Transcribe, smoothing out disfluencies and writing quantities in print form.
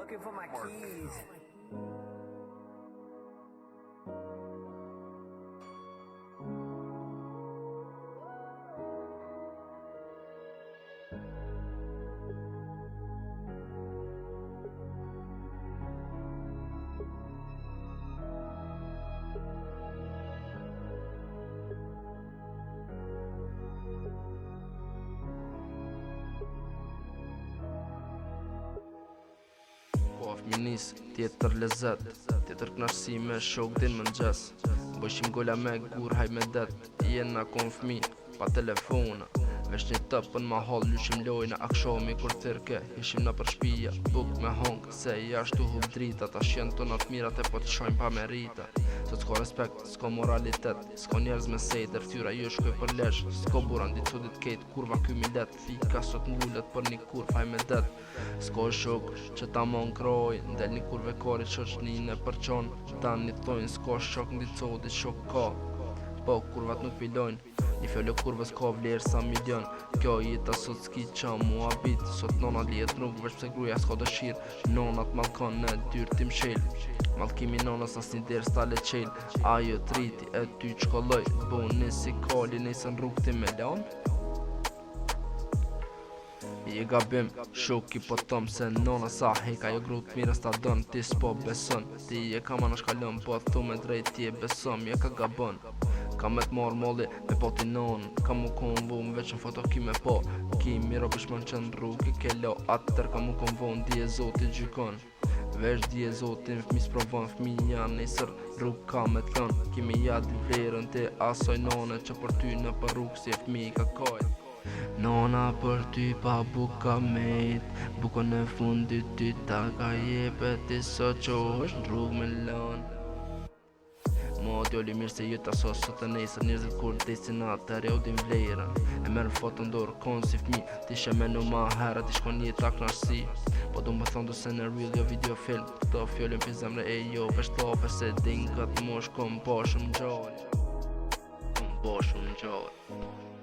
looking for my keys. Po fminis, tjetër lezet, tjetër knashsi me shok din më n'gjes. Bëshim golla me gur haj me det, jena kon fmi, pa telefona. Vesh një tëpën ma hall lyshim lojna, akshomi kur thirke, ishim në për shpija, buk me hong, se jashtu hull drita, ta shjen të natë mirat e po të shojnë pa merita. Sot s'ko respekt, s'ko moralitet, s'ko njerëz me sejder, tyra ju shkoj për lesh, s'ko buran ditë sudit kejt, kurva ky milet, fika sot ngullet për një kur faj me det. S'ko shok që ta mon kroj, ndel një kurve kori qoqnine për qon, dan një thojnë s'ko shok ndi codi shok ka, po kurvat nuk filojnë. Një fjallë kurvës ka vlerë sa milion. Kjo jeta sot s'ki qa mua bit. Sot nona lijet nuk vesh pse gruja s'ka dëshirë. Nonat malkon në dyrë tim shel. Malkimi nonës as një derë s'tale qel. Ajo triti e ty qkolloj. Boni si kali nesën rrug ti me lan. Je gabim, shoki po tom se nona sa hek. Ajo grut mira s'ta dën, ti s'po beson. Ti je kama në shkallon, po thu me drejt ti e besom. Je ka gabon. Ka me t'marrë molli me poti non. Ka mu konvu më veç në foto ki me po. Ki miro për shmën që në rrug i ke lo. Atër ka mu konvu në dje zoti gjykon. Vesh dje zotin fmi s'provon fmija nesër rrug ka me t'lon. Kimi jati vlerën ti asoj none që për ty në për rrug si e fmi ka kajt. Nona për ty pa buka mejt. Buko në fundit ty ta ka jepet ti sot që është në rrug me lon. Mo djoli mirë se ju ta sos sot e nesër. Njerëzit kur desin atër e u din vlerën. E merë foto ndorë konë si fmi. Ti she menu ma herë ti shkon një ta knashsi. Po du më thonë du se në real jo video film. Këto fjollin për zemre e jo vesh tafe se din këtë mosh kom bashëm gjallë. Kom bashëm gjallë.